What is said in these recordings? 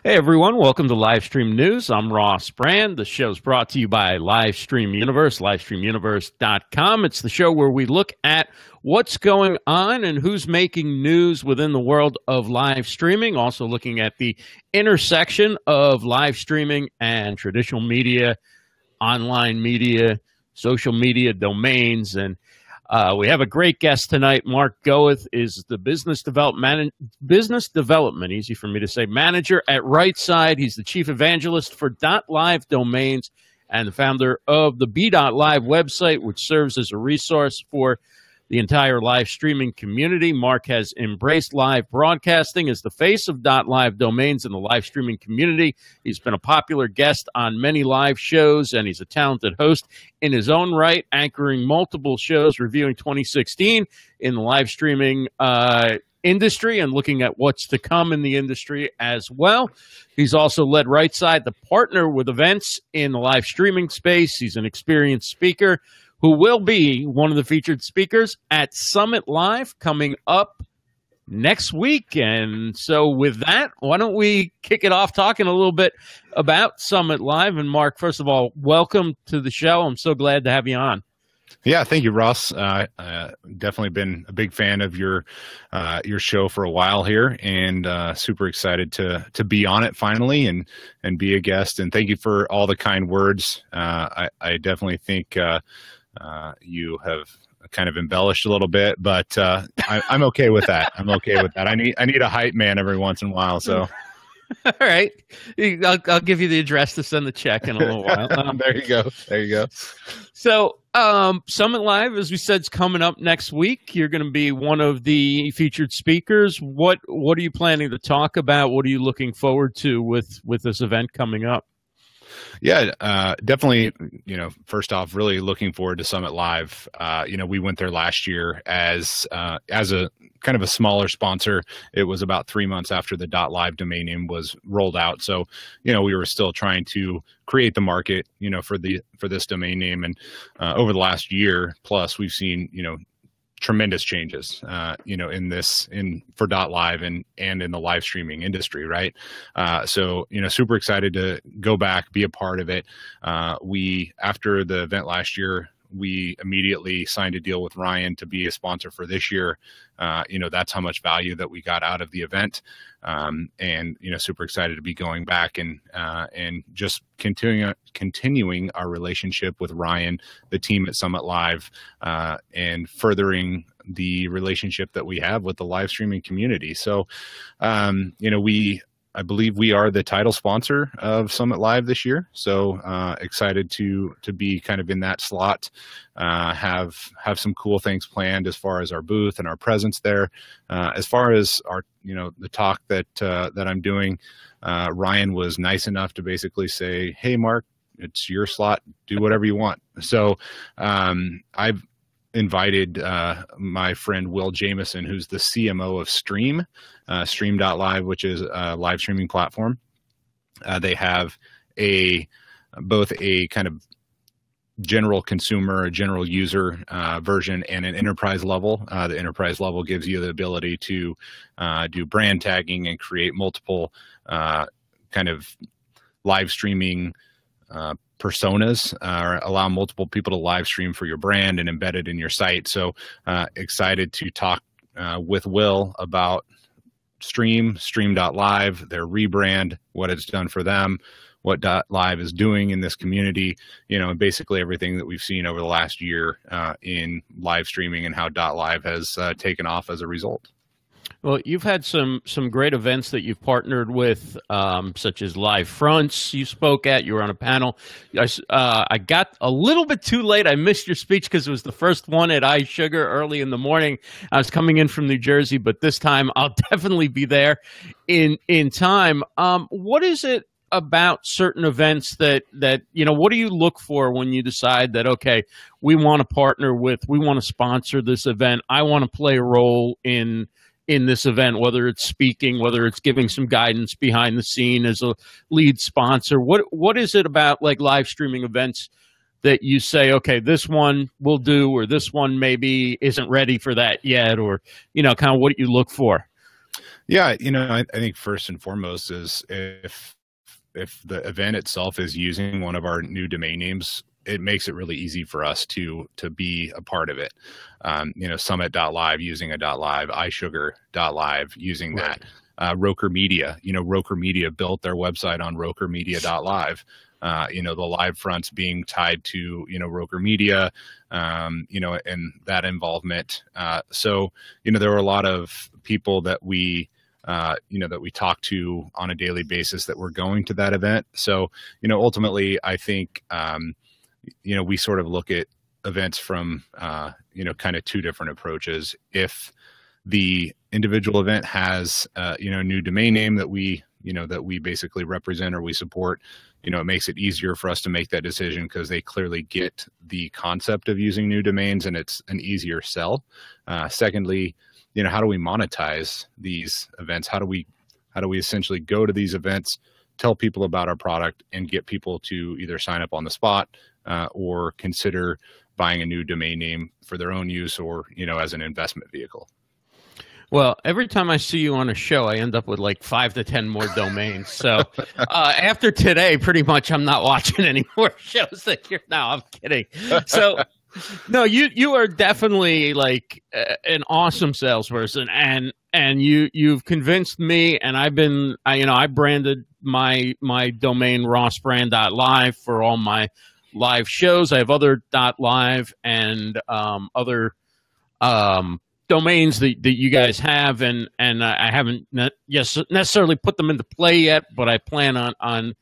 Hey everyone, welcome to Livestream News. I'm Ross Brand. The show's brought to you by Livestream Universe, livestreamuniverse.com. It's the show where we look at what's going on and who's making news within the world of live streaming, also looking at the intersection of live streaming and traditional media, online media, social media domains, and we have a great guest tonight. Marc Gawith is the business development, easy for me to say, manager at Rightside. He's the chief evangelist for .live domains and the founder of the B.live website, which serves as a resource for the entire live streaming community. Marc has embraced live broadcasting as the face of .live domains in the live streaming community. He's been a popular guest on many live shows, and he's a talented host in his own right, anchoring multiple shows, reviewing 2016 in the live streaming industry and looking at what's to come in the industry as well. He's also led Rightside to partner with events in the live streaming space. He's an experienced speaker who will be one of the featured speakers at Summit Live coming up next week. And so with that, why don't we kick it off talking a little bit about Summit Live. And Marc, first of all, welcome to the show. I'm so glad to have you on. Yeah, thank you, Ross. Definitely been a big fan of your show for a while here, and super excited to be on it finally and be a guest. And thank you for all the kind words. I definitely think you have kind of embellished a little bit, but I'm okay with that. I'm okay with that. I need a hype man every once in a while. So. All right, I'll give you the address to send the check in a little while. There you go. There you go. So Summit Live, as we said, is coming up next week. You're going to be one of the featured speakers. What are you planning to talk about? What are you looking forward to with this event coming up? Yeah, definitely. First off, really looking forward to Summit Live. We went there last year as a kind of a smaller sponsor. It was about 3 months after the .live domain name was rolled out. So, we were still trying to create the market, for this domain name. And over the last year plus, we've seen, tremendous changes, for .live and in the live streaming industry, right? So, super excited to go back, be a part of it. After the event last year, we immediately signed a deal with Ryan to be a sponsor for this year. That's how much value that we got out of the event. And super excited to be going back and just continuing our relationship with Ryan, the team at Summit Live, and furthering the relationship that we have with the live streaming community. So, I believe we are the title sponsor of Summit Live this year. So excited to be kind of in that slot, have some cool things planned as far as our booth and our presence there. As far as our, the talk that I'm doing, Ryan was nice enough to basically say, "Hey, Marc, it's your slot. Do whatever you want." So I've invited my friend Will Jameson, who's the CMO of Stream, Stream.live, which is a live streaming platform. They have both a kind of general consumer, a general user version, and an enterprise level. The enterprise level gives you the ability to do brand tagging and create multiple kind of live streaming personas, or allow multiple people to live stream for your brand and embed it in your site. So excited to talk with Will about Stream.live, their rebrand, what it's done for them, what .live is doing in this community, and basically everything that we've seen over the last year in live streaming and how .live has taken off as a result. Well, you've had some great events that you've partnered with, such as Live Fronts you spoke at. You were on a panel. I got a little bit too late. I missed your speech because it was the first one at iSugar early in the morning. I was coming in from New Jersey, but this time I'll definitely be there in time. What is it about certain events that what do you look for when you decide that, okay, we want to partner with, we want to sponsor this event, I want to play a role in this event, whether it's speaking, whether it's giving some guidance behind the scene as a lead sponsor? What is it about like live streaming events that you say, okay, this one will do, or this one maybe isn't ready for that yet, or kind of what you look for? Yeah, I think first and foremost is if the event itself is using one of our new domain names, it makes it really easy for us to be a part of it. Summit.live using a .live, iSugar.live using Right. that. Roker Media, Roker Media built their website on rokermedia.live. The live fronts being tied to, Roker Media, and that involvement. There were a lot of people that that we talk to on a daily basis that were going to that event. So, ultimately, I think, we sort of look at events from, kind of two different approaches. If the individual event has, a new domain name that we basically represent or we support, it makes it easier for us to make that decision because they clearly get the concept of using new domains and it's an easier sell. Secondly, how do we monetize these events? How do we essentially go to these events, tell people about our product, and get people to either sign up on the spot or consider buying a new domain name for their own use or, as an investment vehicle? Well, every time I see you on a show, I end up with like 5 to 10 more domains. So after today, pretty much I'm not watching any more shows that you're now. I'm kidding. So no, you are definitely like an awesome salesperson, and you've convinced me, and I branded my domain rossbrand.live for all my live shows. I have other .live and other domains that you guys have, and I haven't necessarily put them into play yet, but I plan on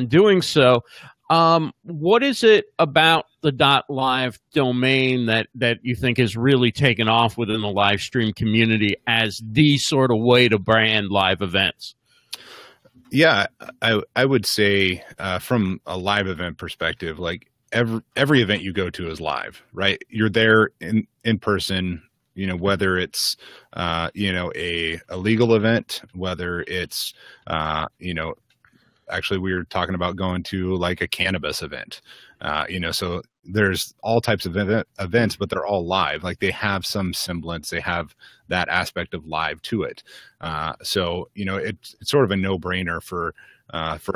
doing so. What is it about the .live domain that you think has really taken off within the live stream community as the sort of way to brand live events? Yeah, I would say from a live event perspective, like every event you go to is live, right? You're there in person. Whether it's, a legal event, whether it's, actually we were talking about going to like a cannabis event, so there's all types of events, but they're all live. Like they have some semblance, they have that aspect of live to it. It's sort of a no-brainer for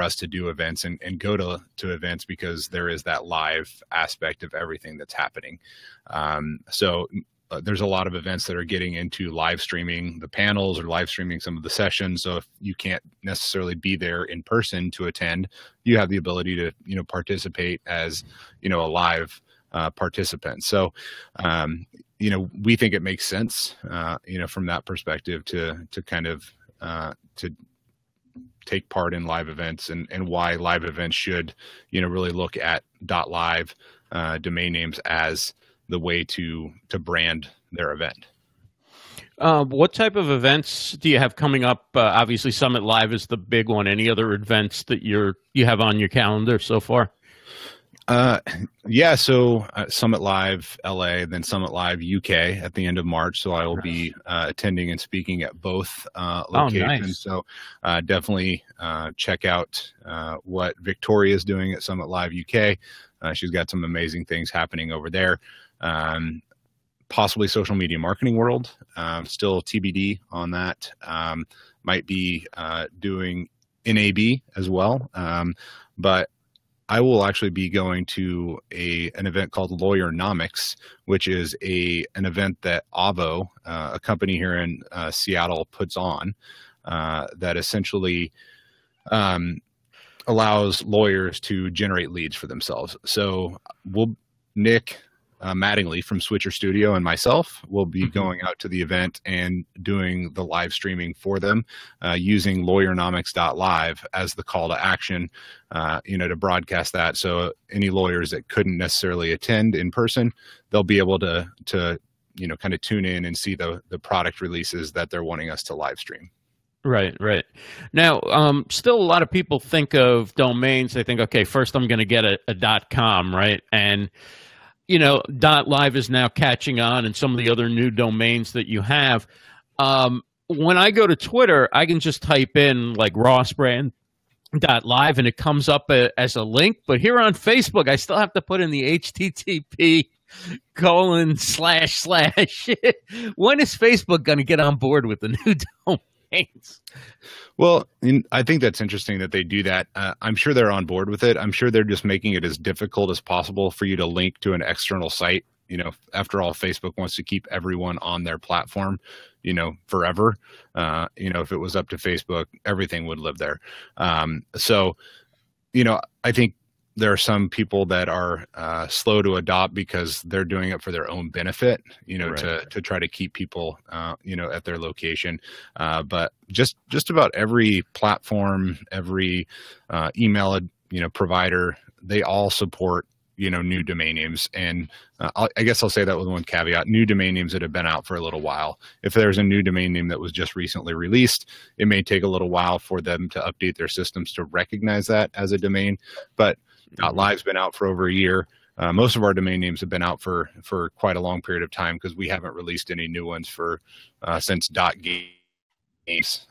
us to do events and go to events because there is that live aspect of everything that's happening. There's a lot of events that are getting into live streaming the panels or live streaming some of the sessions. So if you can't necessarily be there in person to attend, you have the ability to, participate as, a live participant. So, we think it makes sense, from that perspective to kind of to take part in live events and why live events should, really look at .live domain names as the way to brand their event. What type of events do you have coming up? Obviously, Summit Live is the big one. Any other events that you have on your calendar so far? So Summit Live LA, then Summit Live UK at the end of March. So I will be attending and speaking at both locations. Nice. So definitely check out what Victoria is doing at Summit Live UK. She's got some amazing things happening over there. Possibly Social Media Marketing World, still TBD on that. Might be doing NAB as well. But I will actually be going to an event called Lawyer-nomics, which is an event that Avo, a company here in Seattle, puts on that essentially allows lawyers to generate leads for themselves. So Nick Mattingly from Switcher Studio and myself will be going out to the event and doing the live streaming for them using lawyer-nomics.live as the call to action, to broadcast that. So any lawyers that couldn't necessarily attend in person, they'll be able to kind of tune in and see the product releases that they're wanting us to live stream. Right. Now, still a lot of people think of domains. They think, okay, first I'm going to get a .com, right? And .live is now catching on, and some of the other new domains that you have. When I go to Twitter, I can just type in like rossbrand.live and it comes up as a link. But here on Facebook, I still have to put in the HTTP:// When is Facebook going to get on board with the new domain? domains. Well, I think that's interesting that they do that. I'm sure they're on board with it. I'm sure they're just making it as difficult as possible for you to link to an external site. After all, Facebook wants to keep everyone on their platform, forever. If it was up to Facebook, everything would live there. So, I think there are some people that are slow to adopt because they're doing it for their own benefit, right, to try to keep people, at their location. But just about every platform, every email, provider, they all support, new domain names. And I guess I'll say that with one caveat: new domain names that have been out for a little while. If there's a new domain name that was just recently released, it may take a little while for them to update their systems to recognize that as a domain. But .live's been out for over a year. Most of our domain names have been out for quite a long period of time because we haven't released any new ones since .games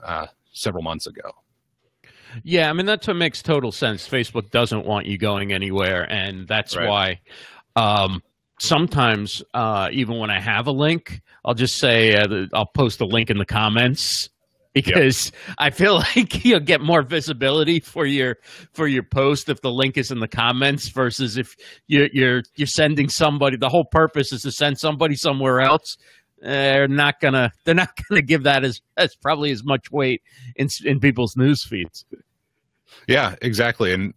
several months ago. Yeah, I mean, that's what makes total sense. Facebook doesn't want you going anywhere, and that's right. Why sometimes even when I have a link, I'll just say I'll post a link in the comments, because I feel like you'll get more visibility for your post if the link is in the comments versus if you're sending somebody. The whole purpose is to send somebody somewhere else. They're not gonna give that as probably as much weight in people's news feeds. Yeah, exactly. And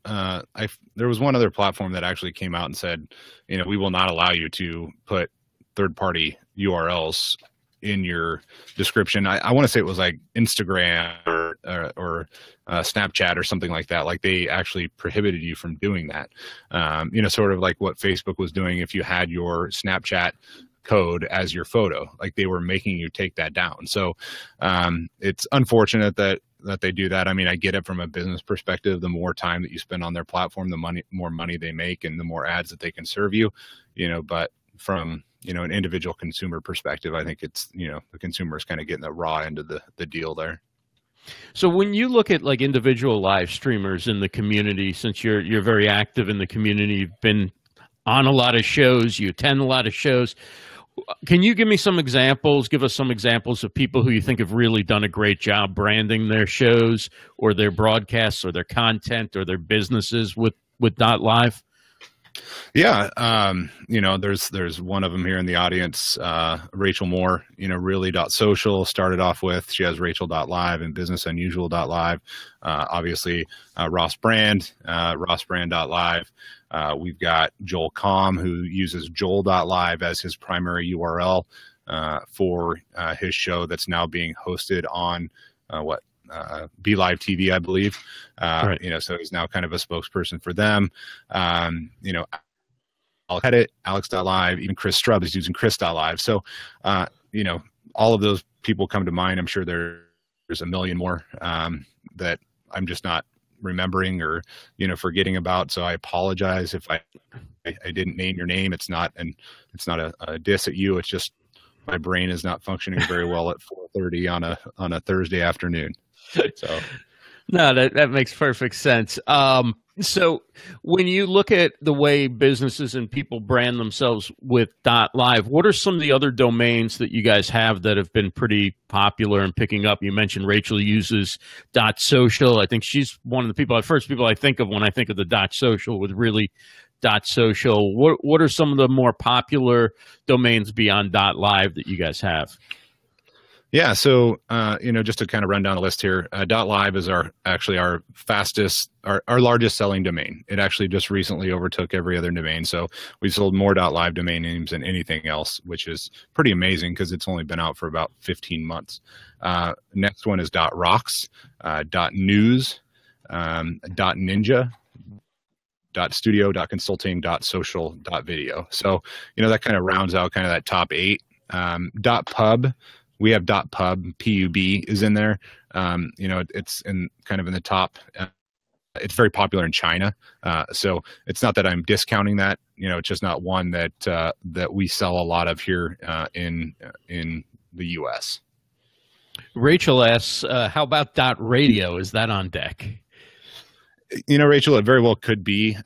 there was one other platform that actually came out and said, we will not allow you to put third-party URLs in your description. I want to say it was like Instagram or Snapchat or something like that. Like they actually prohibited you from doing that. Sort of like what Facebook was doing if you had your Snapchat code as your photo, like they were making you take that down. So it's unfortunate that they do that. I mean, I get it from a business perspective. The more time that you spend on their platform, the more money they make and the more ads that they can serve you, but from, an individual consumer perspective, I think it's, the consumer is kind of getting the raw end of the deal there. So when you look at like individual live streamers in the community, since you're very active in the community, you've been on a lot of shows, you attend a lot of shows. Can you give us some examples of people who you think have really done a great job branding their shows or their broadcasts or their content or their businesses with .live? Yeah. There's one of them here in the audience, Rachel Moore, really .social started off with. She has Rachel.live and businessunusual.live. Obviously, Ross Brand, rossbrand.live. We've got Joel Com, who uses joel.live as his primary URL for his show that's now being hosted on Be Live TV, I believe. Right. So he's now kind of a spokesperson for them. I'll edit Alex.live, even Chris Strubb is using Chris.live. So, all of those people come to mind. I'm sure there's a million more that I'm just not remembering or, forgetting about. So I apologize if I didn't name your name. It's not a diss at you. It's just my brain is not functioning very well at 4:30 on a Thursday afternoon. So no, that makes perfect sense. So when you look at the way businesses and people brand themselves with .live, what are some of the other domains that you guys have that have been pretty popular and picking up? You mentioned Rachel uses .social. I think she's one of the first people I think of when I think of the .social with really .social. What are some of the more popular domains beyond .live that you guys have? Yeah, so just to kind of run down the list here, .live is our largest selling domain. It actually just recently overtook every other domain. So we sold more .live domain names than anything else, which is pretty amazing because it's only been out for about 15 months. Next one is .rocks, .news, .ninja, .studio, .consulting, .social, .video. So, that kind of rounds out kind of that top 8. .pub. We have .pub, P-U-B is in there. It's in the top. It's very popular in China. So it's not that I'm discounting that. It's just not one that we sell a lot of here in the U.S. Rachel asks, how about .radio? Is that on deck? Rachel, it very well could be.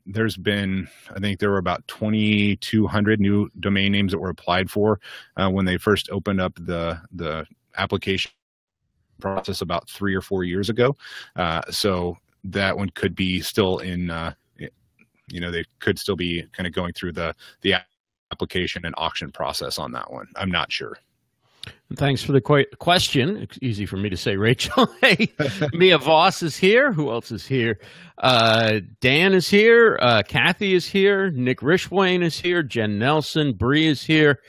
There's been, I think there were about 2,200 new domain names that were applied for when they first opened up the application process about 3 or 4 years ago. So that one could be still in, they could still be kind of going through the application and auction process on that one. I'm not sure. Thanks for the question. It's easy for me to say, Rachel. Hey, Mia Voss is here. Who else is here? Dan is here. Kathy is here. Nick Rishwain is here. Jen Nelson. Bree is here.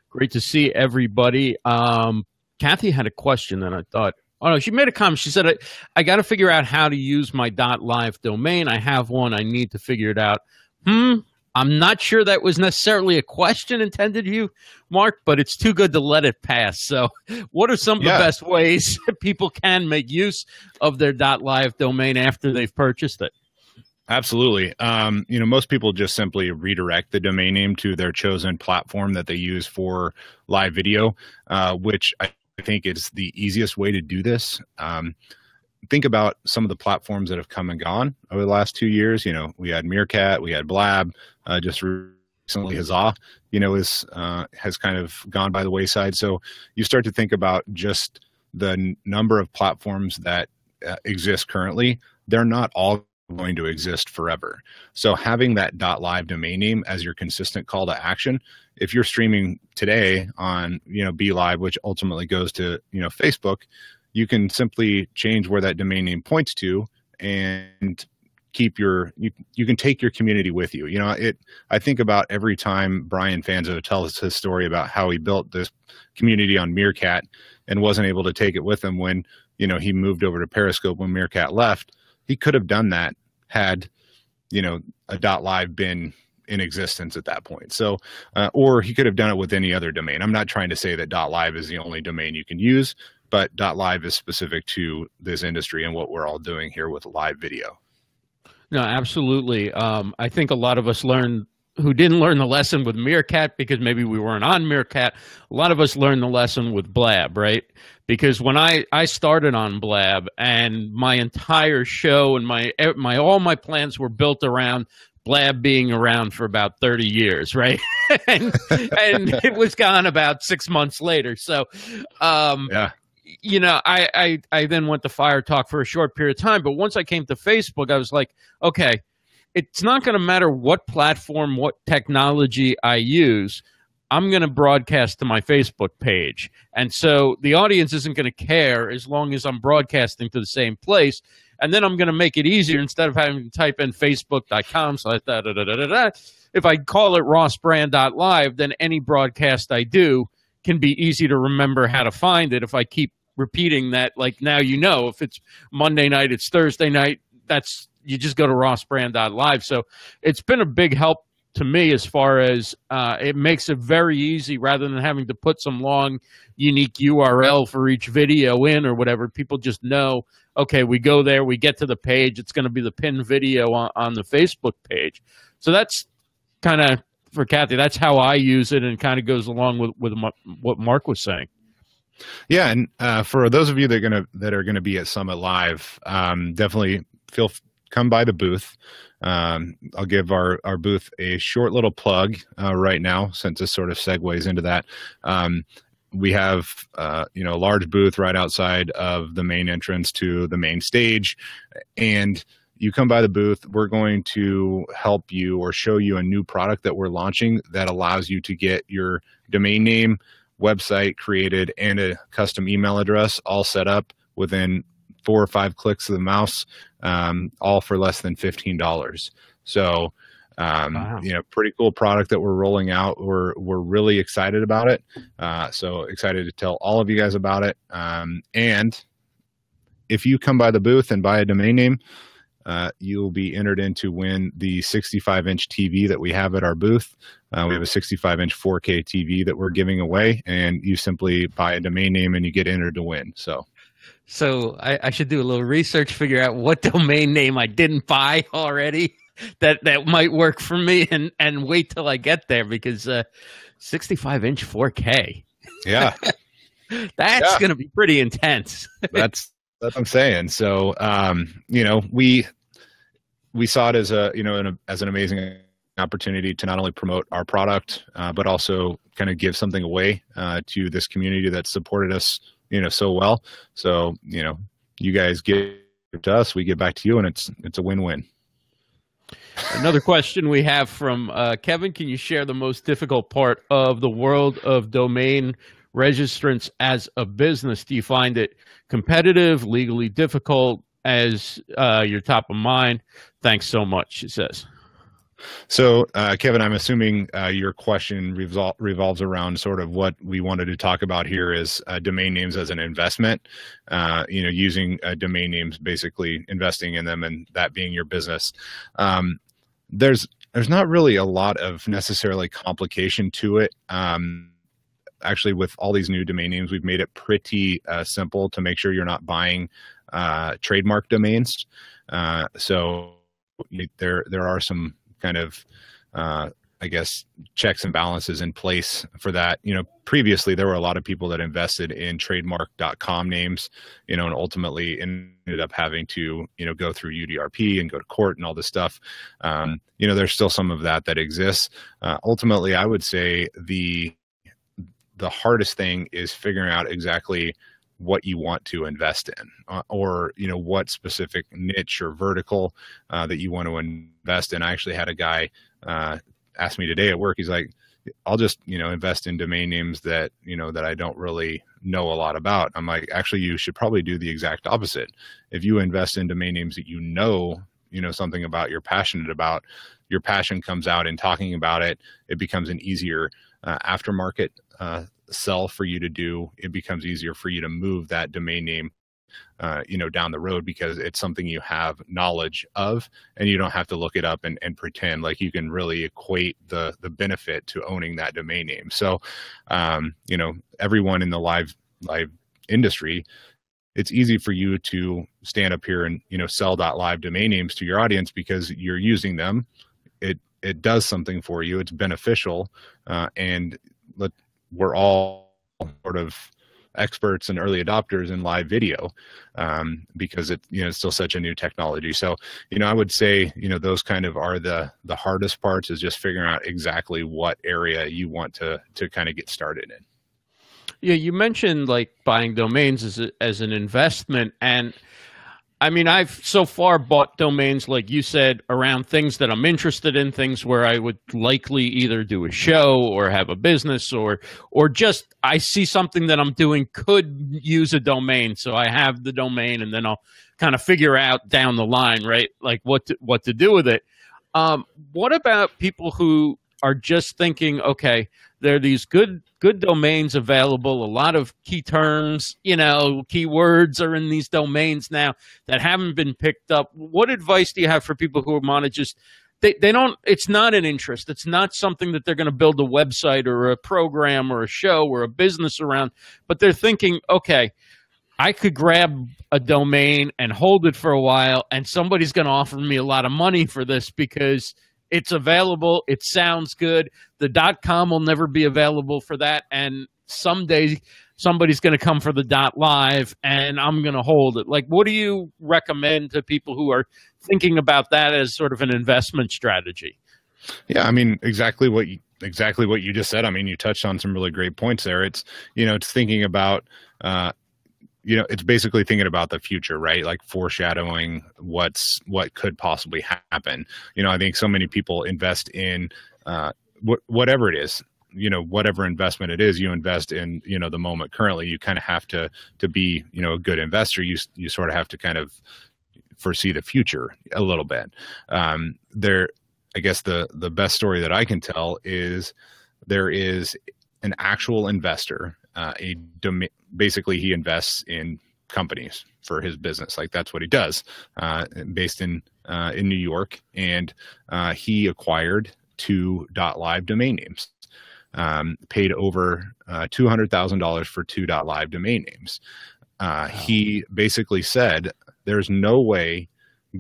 Great to see everybody. Kathy had a question that I thought, oh no, she made a comment. She said, I got to figure out how to use my .live domain. I have one. I need to figure it out. I'm not sure that was necessarily a question intended to you, Mark, but it's too good to let it pass. So what are some of the best ways people can make use of their .live domain after they've purchased it? Absolutely. Most people just simply redirect the domain name to their chosen platform that they use for live video, which I think is the easiest way to do this. Think about some of the platforms that have come and gone over the last 2 years. We had Meerkat, we had Blab, just recently Huzzah, has kind of gone by the wayside. So you start to think about just the number of platforms that exist currently. They're not all going to exist forever. So having that .live domain name as your consistent call to action, if you're streaming today on, Be Live, which ultimately goes to, Facebook, you can simply change where that domain name points to and keep you can take your community with you. I think about every time Brian Fanzo tells his story about how he built this community on Meerkat and wasn't able to take it with him when, he moved over to Periscope when Meerkat left. He could have done that had, a .live been in existence at that point. So, or he could have done it with any other domain. I'm not trying to say that .live is the only domain you can use, but .live is specific to this industry and what we're all doing here with live video. No, absolutely. I think a lot of us who didn't learn the lesson with Meerkat because maybe we weren't on Meerkat. A lot of us learned the lesson with Blab, right? Because when I started on Blab and my entire show and all my plans were built around Blab being around for about 30 years, right? and it was gone about 6 months later. So, I then went to Fire Talk for a short period of time. But once I came to Facebook, I was like, okay, it's not going to matter what platform, what technology I use. I'm going to broadcast to my Facebook page. And so the audience isn't going to care as long as I'm broadcasting to the same place. And then I'm going to make it easier instead of having to type in facebook.com. If I call it rossbrand.live, then any broadcast I do can be easy to remember how to find it. If I keep repeating that, like now, if it's Monday night, it's Thursday night, you just go to rossbrand.live. So it's been a big help to me as far as it makes it very easy rather than having to put some long, unique URL for each video in or whatever. People just know, okay, we go there, we get to the page, it's going to be the pinned video on the Facebook page. So that's kind of, for Kathy, that's how I use it, and kind of goes along with what Mark was saying. Yeah, and for those of you that are gonna be at Summit Live, definitely come by the booth. I'll give our booth a short little plug right now, since this sort of segues into that. We have a large booth right outside of the main entrance to the main stage, and you come by the booth, we're going to help you or show you a new product that we're launching that allows you to get your domain name, website created, and a custom email address all set up within 4 or 5 clicks of the mouse, all for less than $15. So, wow. Pretty cool product that we're rolling out. We're really excited about it. So excited to tell all of you guys about it. And if you come by the booth and buy a domain name, you'll be entered in to win the 65-inch TV that we have at our booth. We have a 65-inch 4K TV that we're giving away, and you simply buy a domain name and you get entered to win. So I should do a little research, figure out what domain name I didn't buy already that might work for me, and wait till I get there, because 65-inch 4K. Yeah. That's going to be pretty intense. That's what I'm saying. So, we saw it as as an amazing opportunity to not only promote our product, but also kind of give something away to this community that supported us so well. So, you guys give to us, we get back to you, and it's a win-win. Another question we have from Kevin: can you share the most difficult part of the world of domain registrants as a business? Do you find it competitive, legally difficult, as your top of mind? Thanks so much, it says. So, Kevin, I'm assuming your question revolves around sort of what we wanted to talk about here is domain names as an investment, using domain names, basically investing in them and that being your business. There's not really a lot of necessarily complication to it. Actually, with all these new domain names, we've made it pretty simple to make sure you're not buying trademark domains. So there are some kind of, I guess, checks and balances in place for that. Previously there were a lot of people that invested in trademark.com names, and ultimately ended up having to, go through UDRP and go to court and all this stuff. There's still some of that exists. Ultimately, I would say the hardest thing is figuring out exactly what you want to invest in, or what specific niche or vertical that you want to invest in. I actually had a guy ask me today at work. He's like, I'll just invest in domain names that that I don't really know a lot about. I'm like, actually, you should probably do the exact opposite. If you invest in domain names that something about, you're passionate about, your passion comes out in talking about it. It becomes an easier aftermarket sell for you to do. It becomes easier for you to move that domain name down the road, because it's something you have knowledge of, and you don't have to look it up and pretend. Like, you can really equate the benefit to owning that domain name. So everyone in the live industry, it's easy for you to stand up here and sell .live domain names to your audience because you're using them. It does something for you. It's beneficial, and we're all sort of experts and early adopters in live video, because it's still such a new technology. So, I would say, those kind of are the hardest parts, is just figuring out exactly what area you want to kind of get started in. Yeah, you mentioned like buying domains as an investment, and I mean, I've so far bought domains, like you said, around things that I'm interested in, things where I would likely either do a show or have a business, or just I see something that I'm doing could use a domain. So I have the domain, and then I'll kind of figure out down the line, right, like what to do with it. What about people who are just thinking, okay, there are these good domains available, a lot of key terms, keywords are in these domains now that haven't been picked up. What advice do you have for people who want to just, they don't, it's not an interest. It's not something that they're going to build a website or a program or a show or a business around, but they're thinking, okay, I could grab a domain and hold it for a while, and somebody's going to offer me a lot of money for this because it's available. It sounds good. The .com will never be available for that. And someday somebody's going to come for the .live, and I'm going to hold it. Like, what do you recommend to people who are thinking about that as sort of an investment strategy? Yeah, I mean, exactly what you just said. I mean, you touched on some really great points there. It's, it's thinking about, it's basically thinking about the future, right? Like foreshadowing what could possibly happen. I think so many people invest in whatever it is, whatever investment it is, you invest in, the moment currently. You kind of have to be, a good investor. You sort of have to kind of foresee the future a little bit. I guess the best story that I can tell is there is an actual investor, basically he invests in companies for his business. Like, that's what he does, based in New York. And he acquired 2 .live domain names, paid over $200,000 for 2 .live domain names. He basically said, there's no way,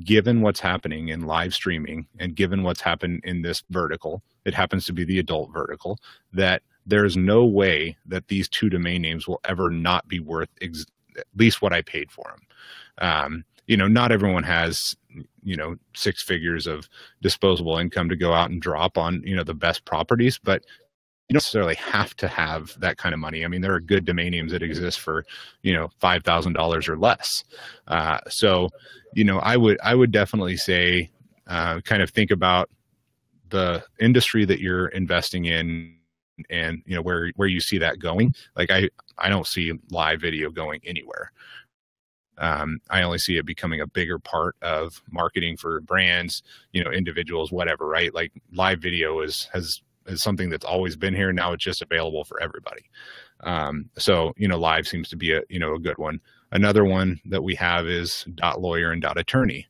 given what's happening in live streaming and given what's happened in this vertical, it happens to be the adult vertical, that there's no way that these 2 domain names will ever not be worth at least what I paid for them. Not everyone has, 6 figures of disposable income to go out and drop on, the best properties, but don't necessarily have to have that kind of money. I mean, there are good domain names that exist for, $5,000 or less. So, I would definitely say, kind of think about the industry that you're investing in, and where you see that going. Like I don't see live video going anywhere. I only see it becoming a bigger part of marketing for brands, individuals, whatever, right? Like live video is something that's always been here. Now it's just available for everybody. So, live seems to be a good one. Another one that we have is .lawyer and .attorney.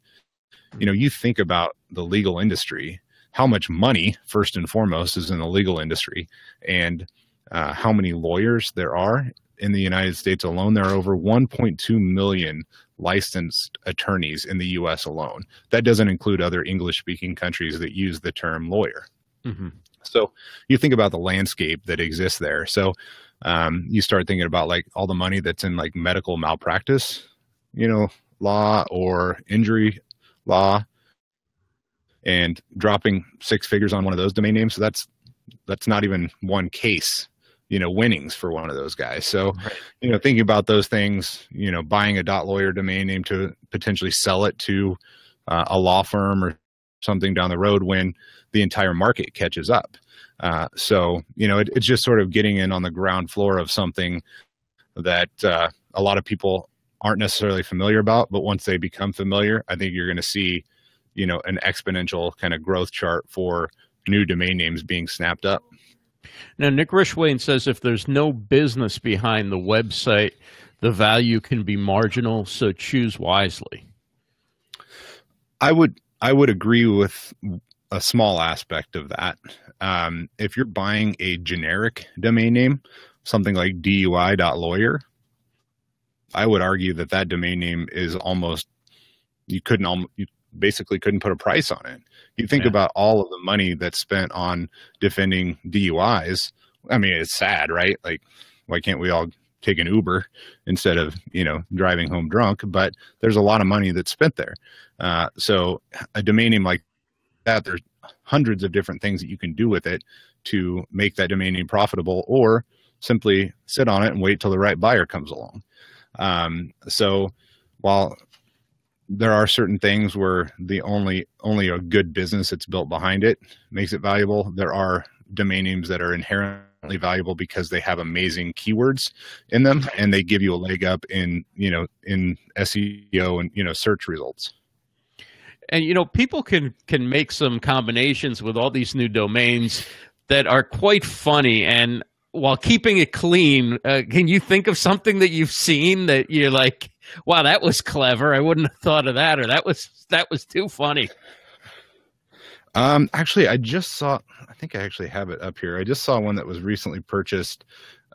You think about the legal industry, how much money, first and foremost, is in the legal industry, and how many lawyers there are in the United States alone. There are over 1.2 million licensed attorneys in the U.S. alone. That doesn't include other English-speaking countries that use the term lawyer. Mm-hmm. So you think about the landscape that exists there. So you start thinking about like all the money that's in like medical malpractice, law or injury law, and dropping 6 figures on one of those domain names. So that's not even one case, winnings for one of those guys. So, right. Thinking about those things, buying a .lawyer domain name to potentially sell it to a law firm or something down the road when the entire market catches up. So, it's just sort of getting in on the ground floor of something that a lot of people aren't necessarily familiar about, but once they become familiar, I think you're going to see, an exponential kind of growth chart for new domain names being snapped up. Now, Nick Rishwain says if there's no business behind the website, the value can be marginal, so choose wisely. I would agree with a small aspect of that. If you're buying a generic domain name, something like DUI.lawyer, I would argue that domain name is almost, you basically couldn't put a price on it. You think about all of the money that's spent on defending DUIs. I mean, it's sad, right? Like, why can't we all take an Uber instead of, driving home drunk? But there's a lot of money that's spent there. So a domain name like that, there's hundreds of different things that you can do with it to make that domain name profitable, or simply sit on it and wait till the right buyer comes along. So while there are certain things where only a good business that's built behind it makes it valuable, there are domain names that are inherently valuable because they have amazing keywords in them, and they give you a leg up in SEO and, search results. And, people can make some combinations with all these new domains that are quite funny. And while keeping it clean, can you think of something that you've seen that you're like, wow, that was clever, I wouldn't have thought of that, or that was too funny? Actually, I think I actually have it up here. I just saw one that was recently purchased.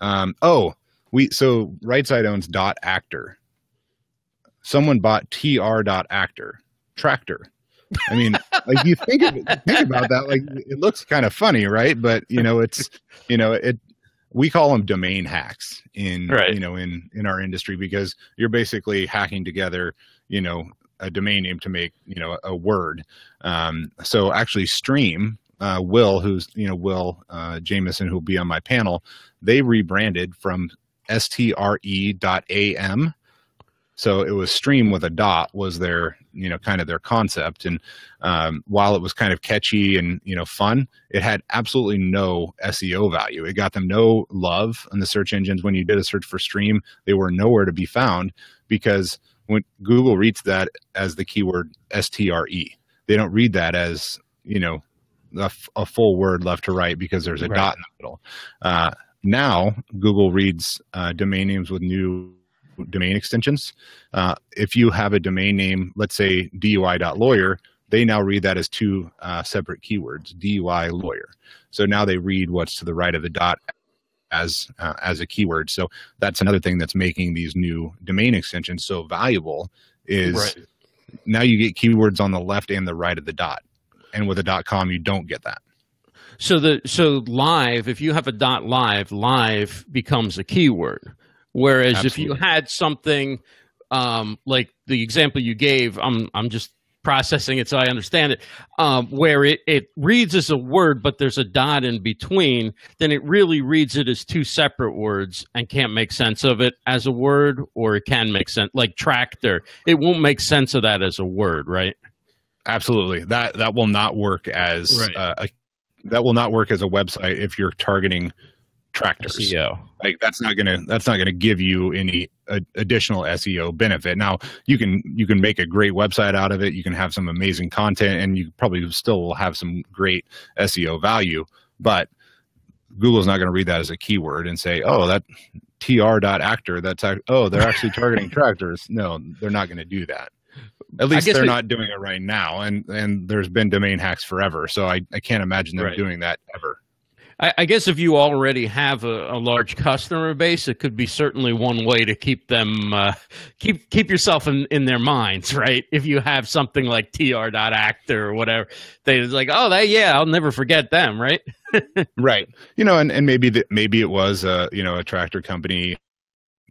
So Rightside owns .actor. Someone bought tr.actor. Tractor. I mean, like you think about that, like it looks kind of funny, right? But we call them domain hacks in our industry, because you're basically hacking together, a domain name to make, a word. So actually Stream, Will, who's, Will Jameson, who'll be on my panel, they rebranded from STRE.am. So it was Stream with a dot was their, kind of their concept. And while it was kind of catchy and, fun, it had absolutely no SEO value. It got them no love in the search engines. When you did a search for Stream, they were nowhere to be found, because when Google reads that as the keyword STRE, they don't read that as, a full word left to right, because there's a dot in the middle. Now Google reads domain names with new domain extensions. If you have a domain name, let's say DUI.lawyer, they now read that as 2 separate keywords, DUI lawyer. So now they read what's to the right of the dot as a keyword. So that's another thing that's making these new domain extensions so valuable, is now you get keywords on the left and the right of the dot. And with a .com, you don't get that. So live, if you have a .live, live becomes a keyword. Whereas Absolutely. If you had something like the example you gave, I'm just processing it so I understand it, where it reads as a word, but there's a dot in between, then it really reads it as two separate words and can't make sense of it as a word, or it can make sense, like tractor. It won't make sense of that as a word, right? Absolutely. That will not work as that will not work as a website if you're targeting tractors. SEO. Like that's not gonna give you any additional SEO benefit. Now you can make a great website out of it. You can have some amazing content, and you probably still will have some great SEO value. But Google's not going to read that as a keyword and say, "Oh, that tr.actor. They're actually targeting tractors." No, they're not going to do that. At least they're not doing it right now. And there's been domain hacks forever, so I can't imagine them doing that ever. I guess if you already have a large customer base, it could be certainly one way to keep them keep yourself in their minds, right? If you have something like tr.actor or whatever, they're like, oh, I'll never forget them, right? Right. And maybe it was a tractor company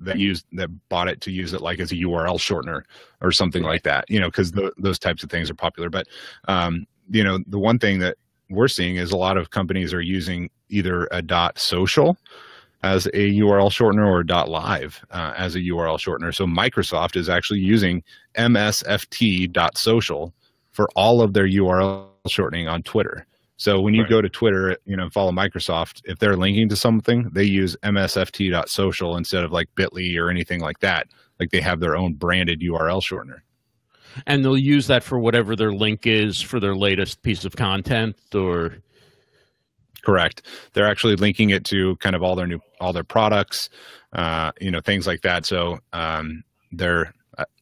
that bought it to use it like as a URL shortener or something like that, because those types of things are popular. But the one thing that we're seeing is a lot of companies are using either a .social as a URL shortener or .live as a URL shortener. So Microsoft is actually using msft.social for all of their URL shortening on Twitter. So when you go to Twitter, follow Microsoft, if they're linking to something, they use msft.social instead of like Bitly or anything like that. Like they have their own branded URL shortener. And they'll use that for whatever their link is for their latest piece of content, or? Correct. They're actually linking it to kind of all their products, things like that. So they're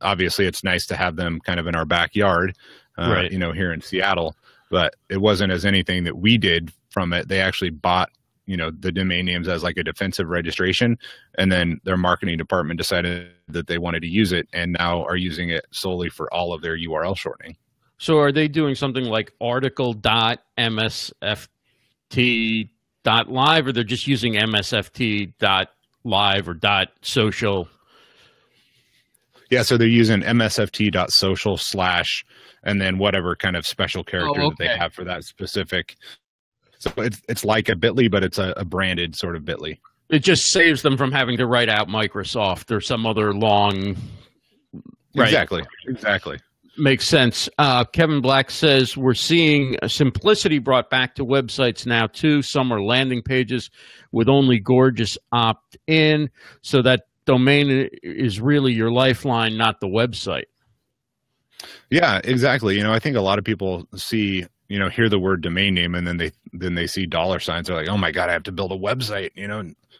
obviously it's nice to have them kind of in our backyard, here in Seattle, but it wasn't as anything that we did from it. They actually bought the domain names as like a defensive registration, and then their marketing department decided that they wanted to use it and now are using it solely for all of their URL shortening. So are they doing something like article.msft.live, or they're just using msft.live or .social? Yeah, so they're using msft.social / and then whatever kind of special character that they have for that specific. So it's like a Bitly, but it's a branded sort of Bitly. It just saves them from having to write out Microsoft or some other long. Exactly. Makes sense. Kevin Black says we're seeing simplicity brought back to websites now too. Some are landing pages with only gorgeous opt-in, so that domain is really your lifeline, not the website. Yeah, exactly. I think a lot of people see, hear the word domain name, and then they see $signs. They're like, oh my God, I have to build a website.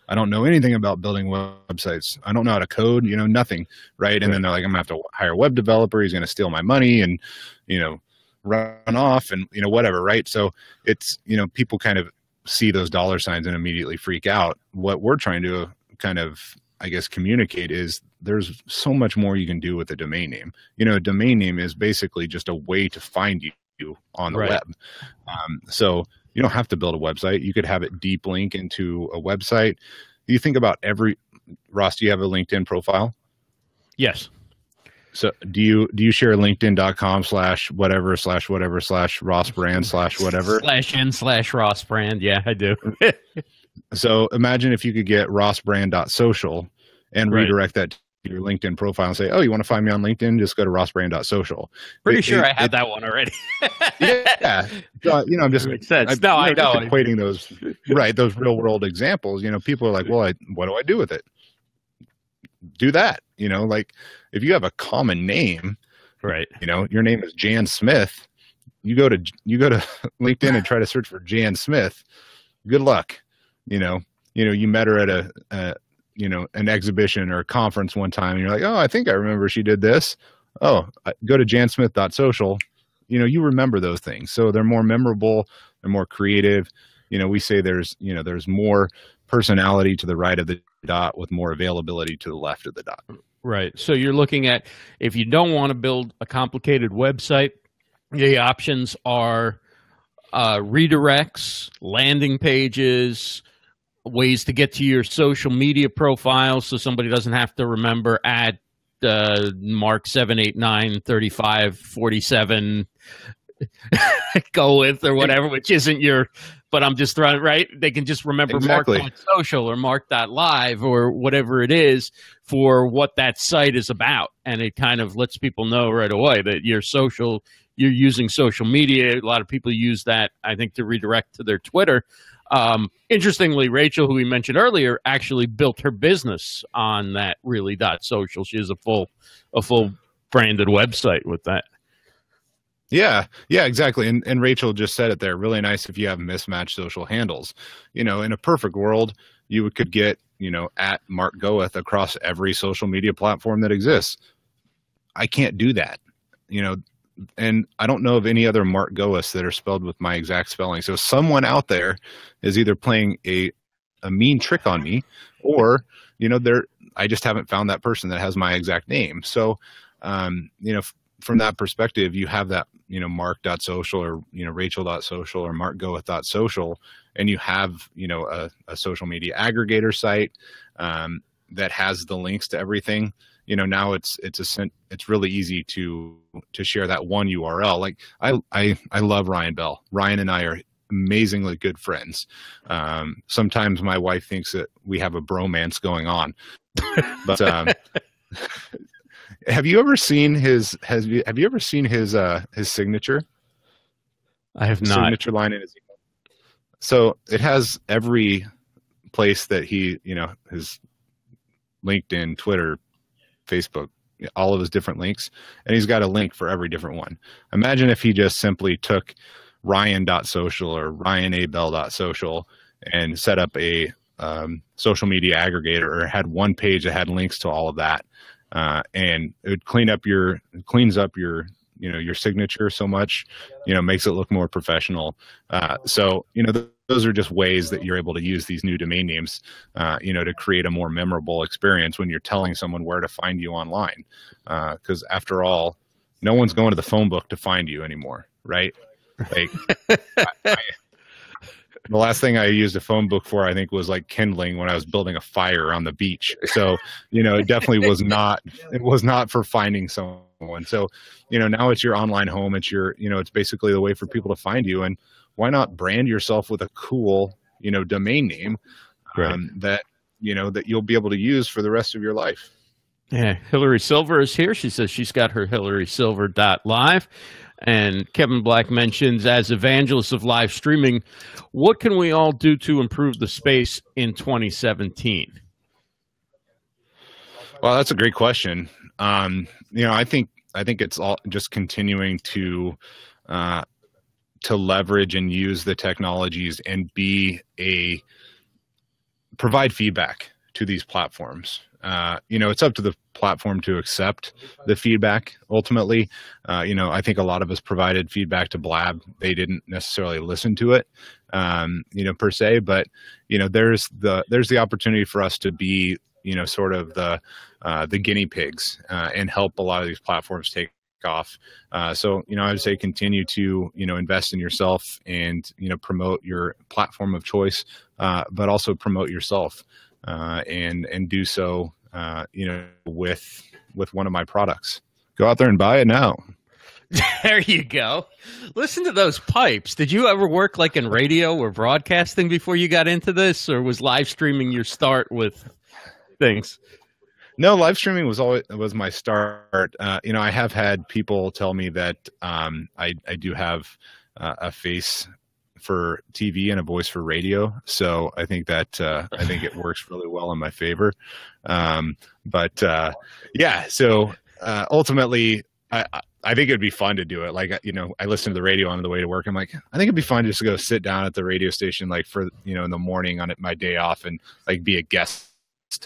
I don't know anything about building websites. I don't know how to code, nothing. Right. And then they're like, I'm gonna have to hire a web developer. He's going to steal my money and, run off and, whatever. Right. So it's, people kind of see those $signs and immediately freak out. What we're trying to kind of, I guess, communicate is there's so much more you can do with a domain name. A domain name is basically just a way to find you on the web. So you don't have to build a website. You could have it deep link into a website. You think about Ross, do you have a LinkedIn profile? Yes. So do you share linkedin.com /whatever Ross brand /whatever /n/Ross brand? Yeah, I do. So imagine if you could get rossbrand.social and redirect that to your LinkedIn profile and say, oh, you want to find me on LinkedIn? Just go to rossbrand.social. Pretty sure I have that one already. Yeah. So, I'm just makes sense. I know. Equating those real world examples. People are like, well, what do I do with it? Do that. Like if you have a common name, right? Your name is Jan Smith. You go to LinkedIn and try to search for Jan Smith. Good luck. You met her at an exhibition or a conference one time, and you're like, oh, I think I remember she did this. Oh, go to jansmith.social. You remember those things. So they're more memorable. They're more creative. We say there's more personality to the right of the dot with more availability to the left of the dot. Right. So you're looking at, if you don't want to build a complicated website, the options are redirects, landing pages, ways to get to your social media profiles so somebody doesn't have to remember Marc 7893547 Gawith or whatever, which isn't your, but I'm just throwing, right? They can just remember Exactly. Marc.social or Marc.live or whatever it is for what that site is about. And it kind of lets people know right away that you're using social media. A lot of people use that, I think, to redirect to their Twitter. Interestingly, Rachel, who we mentioned earlier, actually built her business on that really.social. She has a full branded website with that. Yeah, exactly. And Rachel just said it there. Really nice if you have mismatched social handles. In a perfect world, you could get, at Marc Gawith across every social media platform that exists. I can't do that, and I don't know of any other Marc Gawiths that are spelled with my exact spelling. So someone out there is either playing a mean trick on me, or, I just haven't found that person that has my exact name. So, from that perspective, you have that, Marc.social or, Rachel.social or MarcGawith.social, and you have, a social media aggregator site that has the links to everything. Now it's really easy to share that one URL. Like I love Ryan Bell. Ryan and I are amazingly good friends. Sometimes my wife thinks that we have a bromance going on, but have you ever seen his signature? I have not. Signature line in his email. So it has every place that he, his LinkedIn, Twitter, Facebook, all of his different links, and he's got a link for every different one. Imagine if he just simply took Ryan.social or RyanABell.social and set up a social media aggregator, or had one page that had links to all of that. And it would cleans up your, your signature so much, makes it look more professional. So, those are just ways that you're able to use these new domain names, to create a more memorable experience when you're telling someone where to find you online. Because after all, no one's going to the phone book to find you anymore, right? Like, the last thing I used a phone book for, I think, was like kindling when I was building a fire on the beach. So, it definitely was not, for finding someone. So, now it's your online home. It's your, it's basically the way for people to find you. And why not brand yourself with a cool, domain name that you'll be able to use for the rest of your life. Yeah. Hillary Silver is here. She says she's got her hillarysilver.live. And Kevin Black mentions, as evangelists of live streaming, what can we all do to improve the space in 2017? Well, that's a great question. I think it's all just continuing to leverage and use the technologies and provide feedback to these platforms. It's up to the platform to accept the feedback. Ultimately, I think a lot of us provided feedback to Blab. They didn't necessarily listen to it, per se, but, there's the opportunity for us to be, sort of the guinea pigs, and help a lot of these platforms take off. So, I would say continue to, invest in yourself and, promote your platform of choice, but also promote yourself. And do so, with one of my products. Go out there and buy it now. There you go. Listen to those pipes. Did you ever work like in radio or broadcasting before you got into this, or was live streaming your start with things? No, live streaming was my start. I have had people tell me that I do have a face for TV and a voice for radio. So I think that I think it works really well in my favor. So ultimately, I think it'd be fun to do it. Like, I listen to the radio on the way to work. I'm like, I think it'd be fun just to go sit down at the radio station, like for, in the morning on my day off, and like be a guest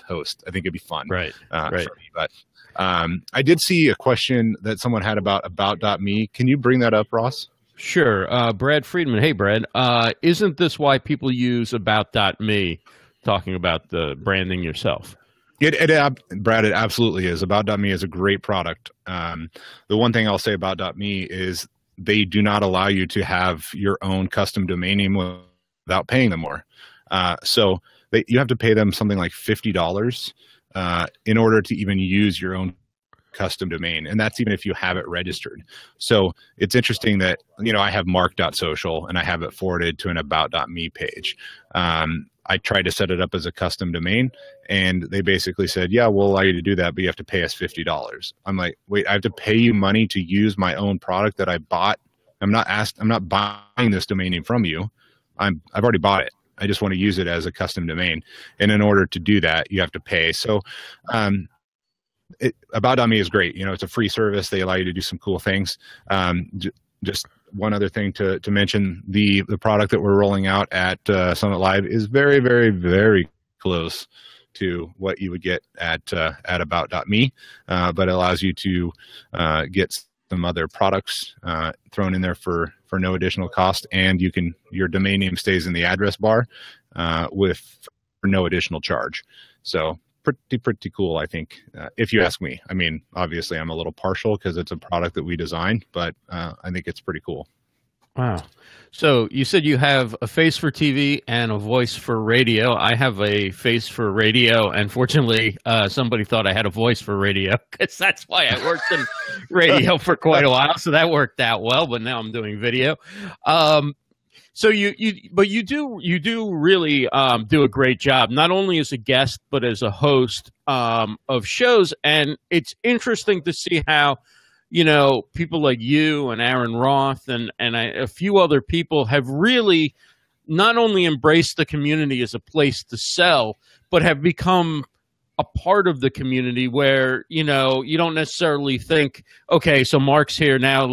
host. I think it'd be fun. Right. For me. But I did see a question that someone had about.me. Can you bring that up, Ross? Sure. Brad Friedman. Hey, Brad. Isn't this why people use about.me, talking about the branding yourself? Brad, it absolutely is. About.me is a great product. The one thing I'll say about .me is they do not allow you to have your own custom domain name without paying them more. So you have to pay them something like $50 in order to even use your own custom domain. And that's even if you have it registered. So it's interesting that, I have mark.social and I have it forwarded to an about.me page. I tried to set it up as a custom domain, and they basically said, yeah, we'll allow you to do that, but you have to pay us $50. I'm like, wait, I have to pay you money to use my own product that I bought? I'm not buying this domain name from you. I've already bought it. I just want to use it as a custom domain. And in order to do that, you have to pay. So, about.me is great. It's a free service. They allow you to do some cool things. Just one other thing to mention, the product that we're rolling out at Summit Live is very, very, very close to what you would get at about.me, but it allows you to get some other products thrown in there for no additional cost, and your domain name stays in the address bar for no additional charge. So pretty cool, I think, if you ask me. I mean, obviously I'm a little partial because it's a product that we designed, but I think it's pretty cool. Wow. So you said you have a face for TV and a voice for radio. I have a face for radio, and fortunately, somebody thought I had a voice for radio, because that's why I worked in radio for quite a while. So that worked out well, but now I'm doing video. So you do really do a great job, not only as a guest, but as a host of shows. And it's interesting to see how, people like you and Aaron Roth and a few other people have really not only embraced the community as a place to sell, but have become a part of the community where, you don't necessarily think, okay, so Mark's here now,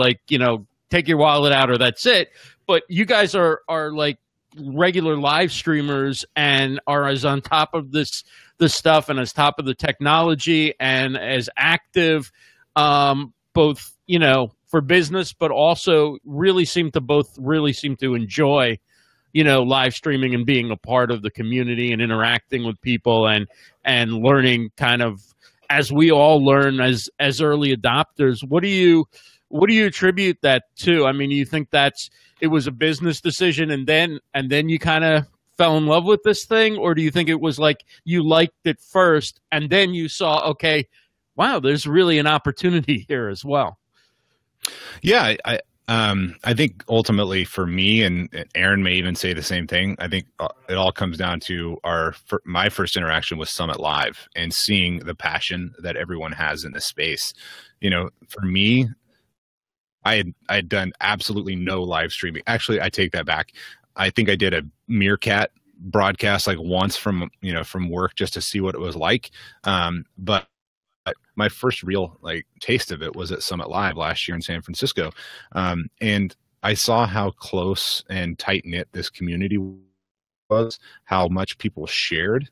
take your wallet out or that's it. But you guys are like regular live streamers and are as on top of this stuff and as top of the technology and as active, both, for business, but also really seem to enjoy, live streaming and being a part of the community and interacting with people and learning kind of as we all learn as early adopters. What do you attribute that to? I mean, do you think it was a business decision and then you kind of fell in love with this thing? Or do you think it was like you liked it first and then you saw, okay, wow, there's really an opportunity here as well? Yeah, I think ultimately for me, and Aaron may even say the same thing, I think it all comes down to my first interaction with Summit Live and seeing the passion that everyone has in this space. For me, I had done absolutely no live streaming. Actually, I take that back. I think I did a Meerkat broadcast once from work just to see what it was like. But my first real taste of it was at Summit Live last year in San Francisco. And I saw how close and tight knit this community was, how much people shared.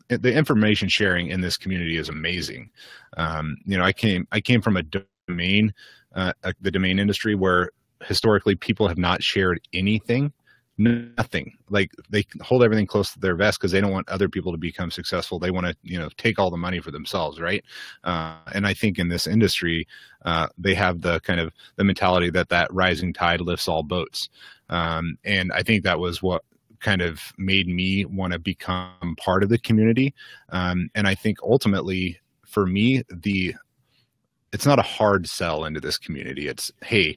The information sharing in this community is amazing. I came from a domain, the domain industry, where historically people have not shared anything, nothing. They hold everything close to their vest because they don't want other people to become successful. They want to, take all the money for themselves, right? And I think in this industry, they have the kind of the mentality that rising tide lifts all boats. And I think that was what kind of made me want to become part of the community. And I think ultimately for me, it's not a hard sell into this community. It's, hey,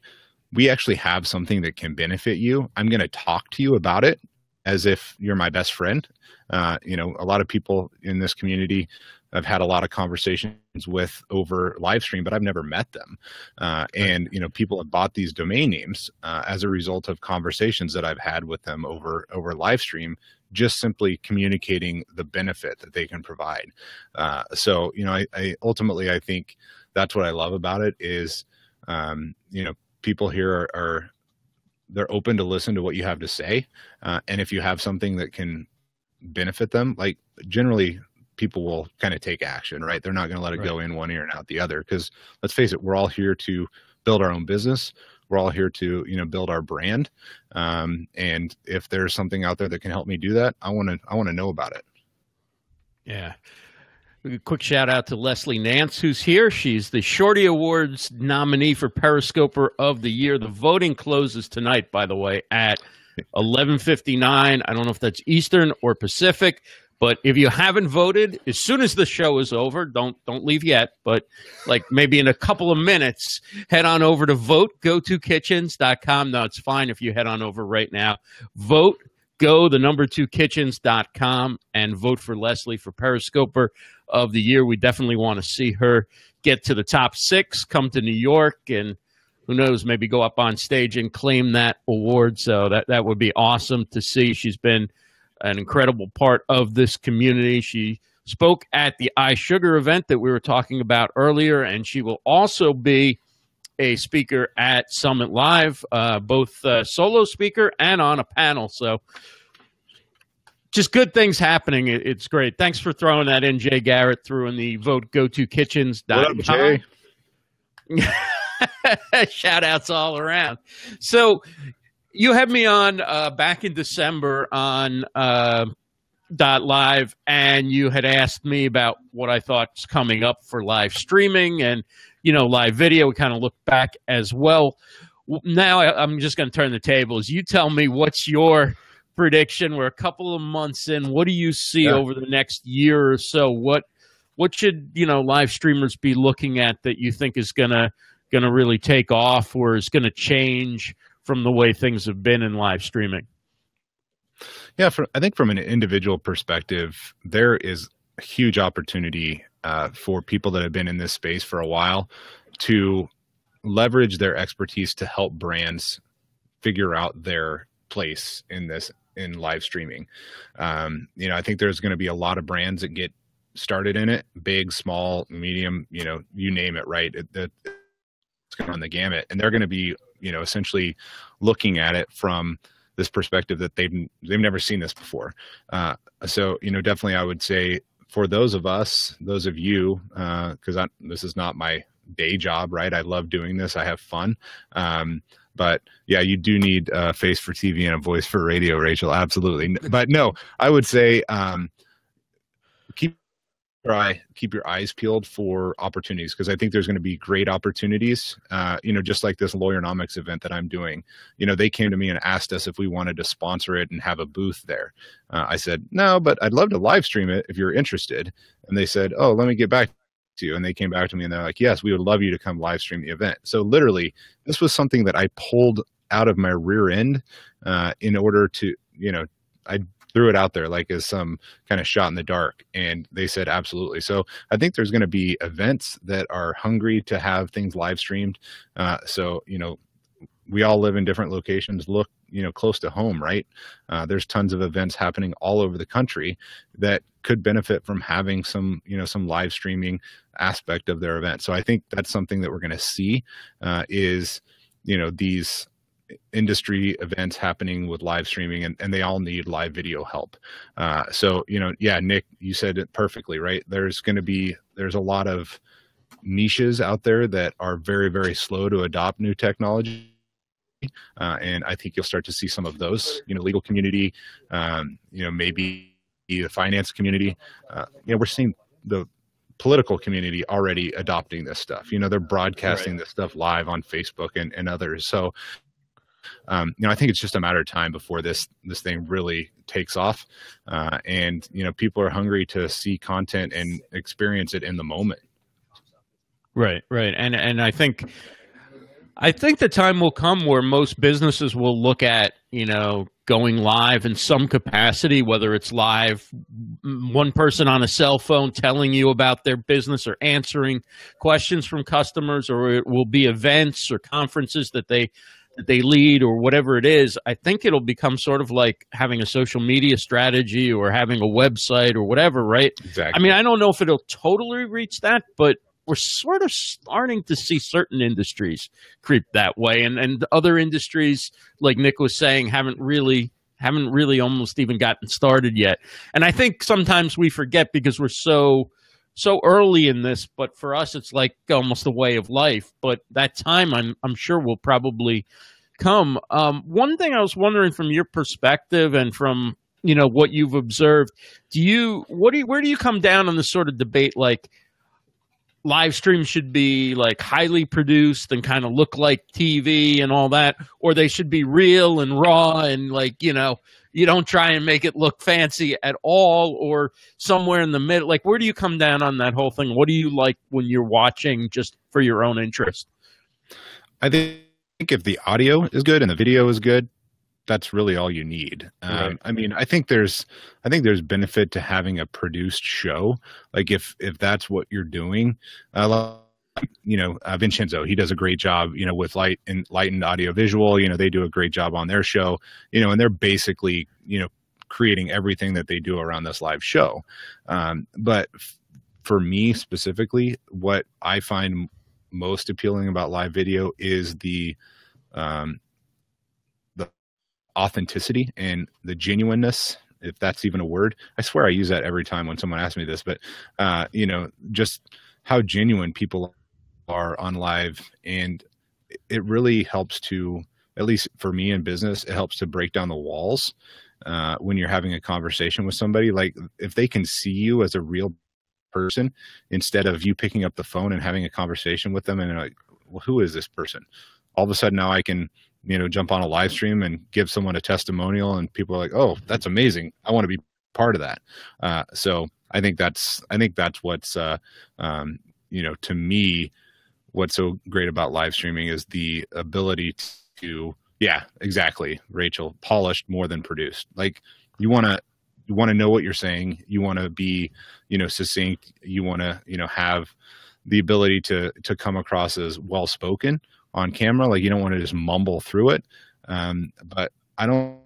we actually have something that can benefit you. I'm going to talk to you about it as if you're my best friend. A lot of people in this community I've had a lot of conversations with over Livestream, but I've never met them. And people have bought these domain names as a result of conversations that I've had with them over Livestream, just simply communicating the benefit that they can provide. So I ultimately, I think that's what I love about it is, people here they're open to listen to what you have to say. And if you have something that can benefit them, generally people will kind of take action, right? They're not going to let it go in one ear and out the other. Because let's face it, we're all here to build our own business. We're all here to, build our brand. And if there's something out there that can help me do that, I want to know about it. Yeah. A quick shout out to Leslie Nance, who's here. She's the Shorty Awards nominee for Periscoper of the Year. The voting closes tonight, by the way, at 11:59. I don't know if that's Eastern or Pacific, But if you haven't voted, as soon as the show is over, don't leave yet, but like maybe in a couple of minutes, head on over to votegotokitchens.com. No, it's fine if you head on over right now. Kitchens.com and vote for Leslie for Periscoper of the Year. We definitely want to see her get to the top 6, come to New York, and who knows, maybe go up on stage and claim that award. So that would be awesome to see. She's been an incredible part of this community. She spoke at the iSugar event that we were talking about earlier, and she will also be a speaker at Summit Live, both solo speaker and on a panel. So just good things happening. It's great. Thanks for throwing that in, Jay Garrett, through in the votegotokitchens.com. What up, Jay? Shout outs all around. So you had me on back in December on .live, and you had asked me about what I thought's coming up for live streaming and, live video. We kind of looked back as well. Now I'm just going to turn the tables. You tell me, what's your prediction? We're a couple of months in. What do you see over the next year or so? What should, live streamers be looking at that you think is going to really take off or is going to change from the way things have been in live streaming? Yeah, I think from an individual perspective, there is a huge opportunity for people that have been in this space for a while to leverage their expertise to help brands figure out their place in live streaming. I think there's going to be a lot of brands that get started in it, big, small, medium, you name it, right? It's going to run the gamut, and they're going to be essentially looking at it from this perspective that they've never seen this before. So definitely I would say for those of you, because this is not my day job, right? I love doing this. I have fun. But yeah, you do need a face for TV and a voice for radio, Rachel. Absolutely. But no, I would say keep your eyes peeled for opportunities, because I think there's going to be great opportunities. Just like this Lawyer-nomics event that I'm doing, they came to me and asked us if we wanted to sponsor it and have a booth there. I said, no, but I'd love to live stream it if you're interested. And they said, oh, let me get back to you. And they came back to me and they're like, yes, we would love you to come live stream the event. So literally this was something that I pulled out of my rear end in order to, I threw it out there like as some kind of shot in the dark, and they said absolutely. So I think there's going to be events that are hungry to have things live streamed. So we all live in different locations. Look, close to home, right? There's tons of events happening all over the country that could benefit from having some live streaming aspect of their event. So I think that's something that we're going to see is these industry events happening with live streaming, and they all need live video help. So Nick, you said it perfectly, right? There's a lot of niches out there that are very, very slow to adopt new technology. And I think you'll start to see some of those, legal community, maybe the finance community. We're seeing the political community already adopting this stuff. They're broadcasting this stuff live on Facebook and others. So I think it's just a matter of time before this thing really takes off, and people are hungry to see content and experience it in the moment. Right, and I think the time will come where most businesses will look at going live in some capacity, whether it's live, one person on a cell phone telling you about their business or answering questions from customers, or it will be events or conferences that they lead or whatever it is. I think it'll become sort of like having a social media strategy or having a website or whatever, right? Exactly. I mean, I don't know if it'll totally reach that, but we're sort of starting to see certain industries creep that way. And other industries, like Nick was saying, haven't really almost even gotten started yet. And I think sometimes we forget because we're so early in this, but for us, it's like almost a way of life. But that time, I'm sure will probably come. One thing I was wondering from your perspective and from what you've observed, where do you come down on this sort of debate? Like, live streams should be like highly produced and kind of look like TV and all that, or they should be real and raw and like, you don't try and make it look fancy at all, or somewhere in the middle? Like, where do you come down on that whole thing? What do you like when you're watching just for your own interest? I think if the audio is good and the video is good, that's really all you need. Right. I mean, I think there's benefit to having a produced show. Like if that's what you're doing, Vincenzo, he does a great job, with lightened audio visual. They do a great job on their show, and they're basically, creating everything that they do around this live show. But for me specifically, what I find most appealing about live video is the authenticity and the genuineness, if that's even a word. I swear I use that every time when someone asks me this, but just how genuine people are on live. And it really helps to, at least for me in business, it helps to break down the walls when you're having a conversation with somebody. Like if they can see you as a real person instead of you picking up the phone and having a conversation with them and like, well, who is this person? All of a sudden now I can jump on a live stream and give someone a testimonial and people are like, oh, that's amazing, I want to be part of that. So I think that's what's to me, what's so great about live streaming is the ability to, yeah, exactly, Rachel, polished more than produced. Like you want to know what you're saying, you want to be succinct, you want to have the ability to come across as well spoken on camera. Like you don't want to just mumble through it. But I don't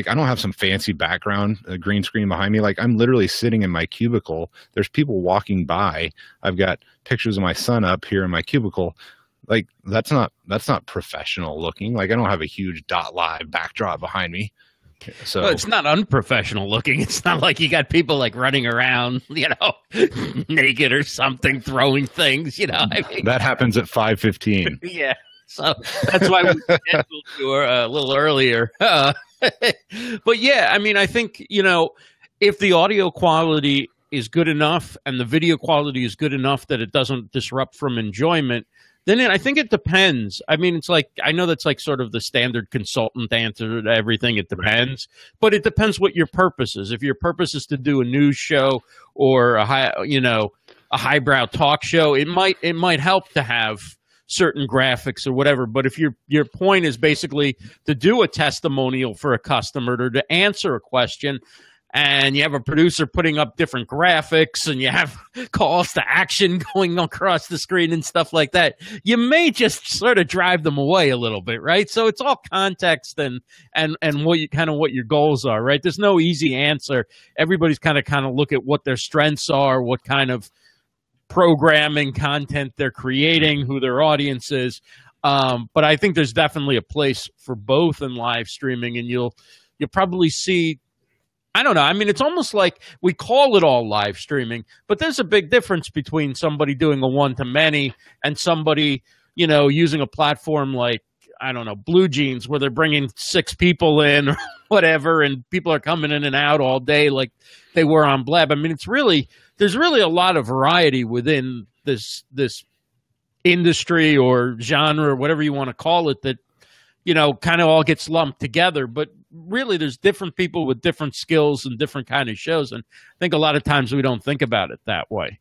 have some fancy background, a green screen behind me. Like I'm literally sitting in my cubicle. There's people walking by. I've got pictures of my son up here in my cubicle. Like that's not professional looking. Like I don't have a huge .live backdrop behind me. So well, it's not unprofessional looking. It's not like you got people like running around, naked or something, throwing things, I mean, that happens at 5:15. Yeah. So that's why we scheduled you a little earlier. But yeah, I mean, I think, if the audio quality is good enough and the video quality is good enough that it doesn't disrupt from enjoyment, then I think it depends. I mean, it's like, I know that's like sort of the standard consultant answer to everything. It depends, but it depends what your purpose is. If your purpose is to do a news show or a highbrow talk show, it might help to have certain graphics or whatever. But if your point is basically to do a testimonial for a customer or to answer a question, and you have a producer putting up different graphics and you have calls to action going across the screen and stuff like that, you may just sort of drive them away a little bit, right? So it's all context and what your goals are, right? There's no easy answer. Everybody's kind of look at what their strengths are, what kind of programming content they're creating, who their audience is. But I think there's definitely a place for both in live streaming, and you'll probably see, I don't know. I mean, it's almost like we call it all live streaming, but there's a big difference between somebody doing a one-to-many and somebody, using a platform like, I don't know, Blue Jeans, where they're bringing 6 people in or whatever, and people are coming in and out all day like they were on Blab. I mean, there's really a lot of variety within this industry or genre or whatever you want to call it that, kind of all gets lumped together. But really, there's different people with different skills and different kind of shows. And I think a lot of times we don't think about it that way.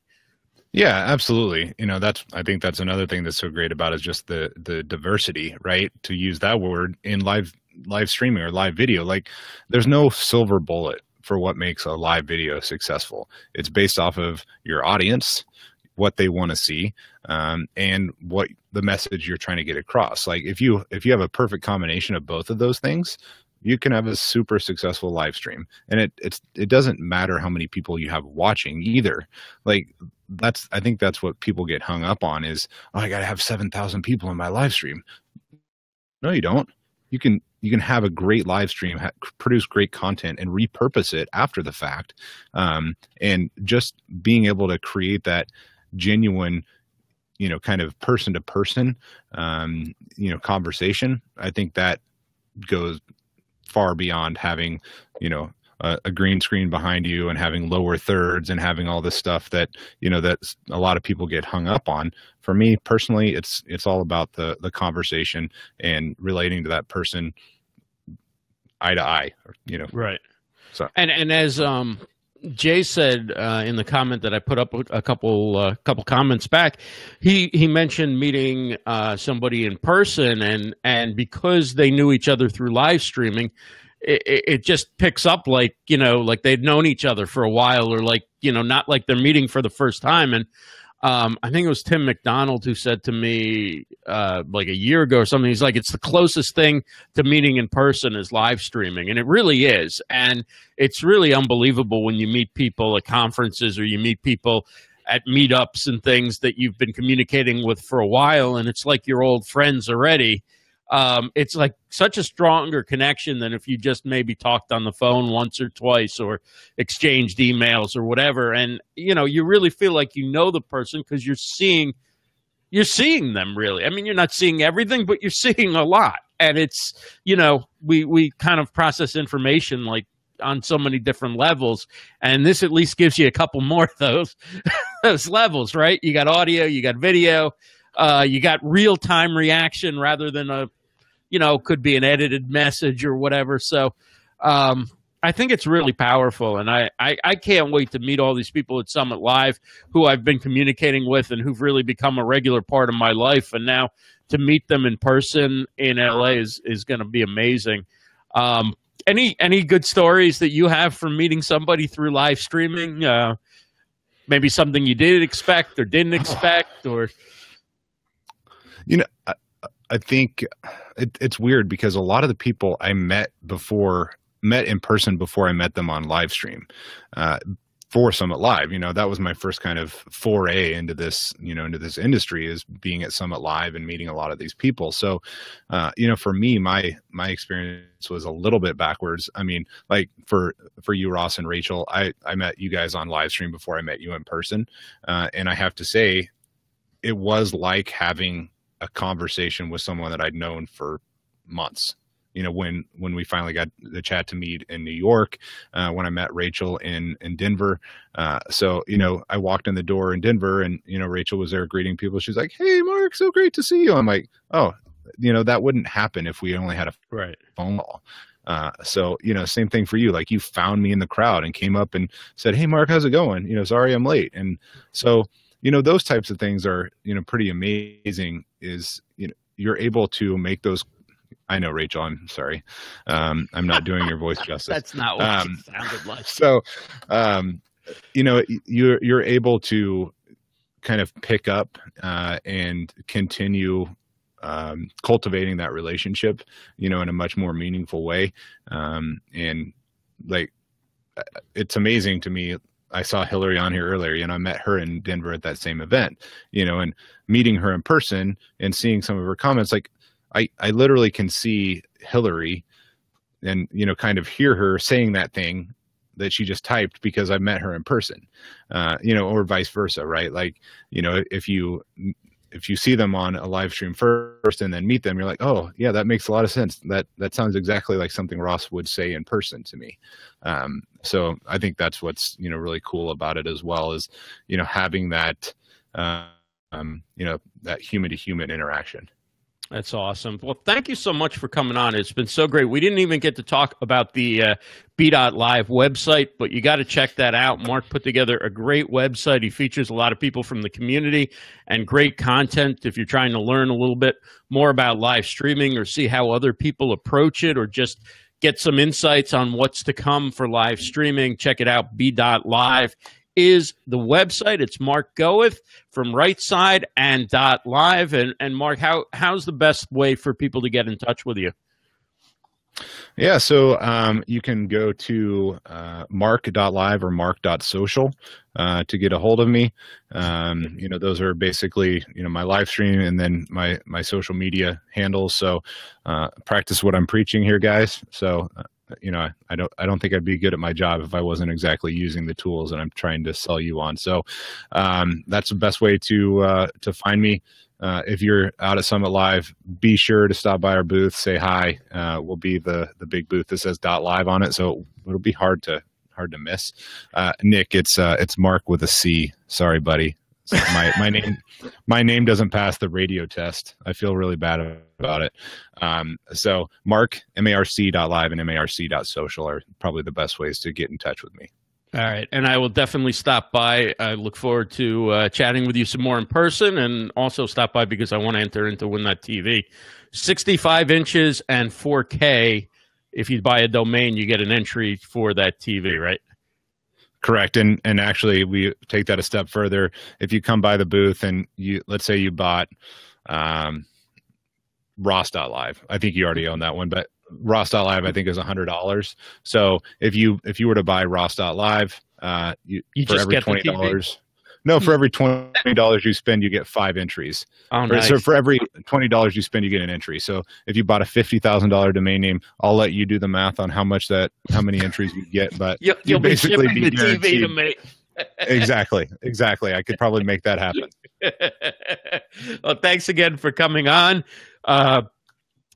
Yeah, absolutely. I think that's another thing that's so great about it, is just the diversity, right? To use that word in live streaming or live video. Like there's no silver bullet for what makes a live video successful. It's based off of your audience, what they want to see, and what the message you're trying to get across. Like if you have a perfect combination of both of those things, you can have a super successful live stream. And it doesn't matter how many people you have watching either. Like I think that's what people get hung up on is, oh, I got to have 7,000 people in my live stream. No, you don't. You can have a great live stream, produce great content, and repurpose it after the fact. And just being able to create that genuine, kind of person to person, conversation. I think that goes far beyond having, a green screen behind you and having lower thirds and having all this stuff that, that a lot of people get hung up on. For me personally, it's all about the conversation and relating to that person eye to eye, Right. So, and as Jay said in the comment that I put up a couple comments back, he mentioned meeting somebody in person, and because they knew each other through live streaming, it just picks up like they'd known each other for a while, or not like they're meeting for the first time. And I think it was Tim McDonald who said to me like a year ago or something, he's like, it's the closest thing to meeting in person is live streaming. And it really is. And it's really unbelievable when you meet people at conferences, or you meet people at meetups and things that you've been communicating with for a while, and it's like you're old friends already. It's like such a stronger connection than if you just maybe talked on the phone once or twice, or exchanged emails or whatever. And, you really feel like you know the person because you're seeing them, really. I mean, you're not seeing everything, but you're seeing a lot. And it's, we kind of process information like on so many different levels. And this at least gives you a couple more of those levels, right? You got audio, you got video, you got real-time reaction rather than could be an edited message or whatever. So I think it's really powerful, and I can't wait to meet all these people at Summit Live who I've been communicating with and who've really become a regular part of my life. And now to meet them in person in LA is going to be amazing. Any good stories that you have from meeting somebody through live streaming? Maybe something you did expect or didn't expect, or... I think it's weird because a lot of the people I met in person before I met them on live stream for Summit Live. That was my first kind of foray into this, into this industry, is being at Summit Live and meeting a lot of these people. So, for me, my experience was a little bit backwards. I mean, like for you, Ross and Rachel, I met you guys on live stream before I met you in person. And I have to say, it was like having a conversation with someone that I'd known for months. When we finally got the chat to meet in New York, when I met Rachel in Denver. So, I walked in the door in Denver, and, Rachel was there greeting people. She's like, "Hey, Mark, so great to see you." I'm like, "Oh, that wouldn't happen if we only had a phone call." So, same thing for you. Like, you found me in the crowd and came up and said, "Hey, Mark, how's it going? Sorry I'm late." And so, those types of things are, pretty amazing, is, you're able to make those. I know, Rachel, I'm sorry. I'm not doing your voice justice. That's not what it sounded like. So, you're able to kind of pick up and continue cultivating that relationship, in a much more meaningful way. And like, it's amazing to me. I saw Hillary on here earlier, I met her in Denver at that same event, and meeting her in person and seeing some of her comments, like I literally can see Hillary and, kind of hear her saying that thing that she just typed because I met her in person, or vice versa, right? Like, if you see them on a live stream first and then meet them, you're like, "Oh yeah, that makes a lot of sense. That sounds exactly like something Ross would say in person to me." So I think that's what's, really cool about it as well, is, having that, that human to human interaction. That's awesome. Well, thank you so much for coming on. It's been so great. We didn't even get to talk about the B.Live website, but you got to check that out. Mark put together a great website. He features a lot of people from the community and great content. If you're trying to learn a little bit more about live streaming, or see how other people approach it, or just get some insights on what's to come for live streaming, check it out. B.Live is the website. It's Marc Gawith from Rightside and .live. And Mark, how's the best way for people to get in touch with you? Yeah, so you can go to marc.live or marc.social to get a hold of me. Those are basically, my live stream and then my social media handles. So practice what I'm preaching here, guys. So I don't think I'd be good at my job if I wasn't exactly using the tools that I'm trying to sell you on. So that's the best way to find me. If you're out at Summit Live, be sure to stop by our booth, say hi. We'll be the big booth that says .live on it. So it'll be hard to miss. Nick, it's Mark with a C. Sorry, buddy. So my name doesn't pass the radio test. I feel really bad about it. So Mark, marc.live and marc.social are probably the best ways to get in touch with me. All right. And I will definitely stop by. I look forward to chatting with you some more in person, and also stop by because I want to enter into Win That TV. 65 inches and 4K. If you buy a domain, you get an entry for that TV, right? Correct. And actually, we take that a step further. If you come by the booth and let's say you bought Ross.live. I think you already own that one, but Ross.live I think is $100. So if you were to buy Ross.live, you for every $20. No, for every $20 you spend, you get 5 entries. Oh, nice. So for every $20 you spend, you get an entry. So if you bought a $50,000 domain name, I'll let you do the math on how many entries you get. But you'll basically be guaranteed. TV to me. Exactly. I could probably make that happen. Well, thanks again for coming on. Now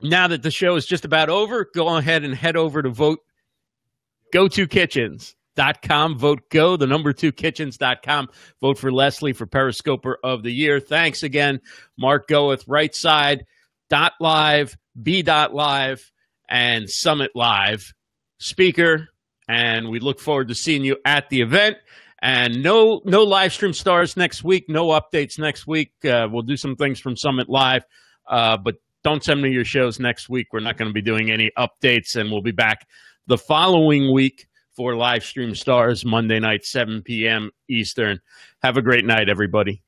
that the show is just about over, go ahead and head over to GoToKitchens.com. Vote go, the number 2kitchens.com. Vote for Leslie for Periscoper of the Year. Thanks again, Marc Gawith, Rightside.live, B.live, and Summit Live speaker. And we look forward to seeing you at the event. And no live stream stars next week, no updates next week. We'll do some things from Summit Live, but don't send me your shows next week. We're not going to be doing any updates, and we'll be back the following week for Livestream Stars, Monday night, 7 p.m. Eastern. Have a great night, everybody.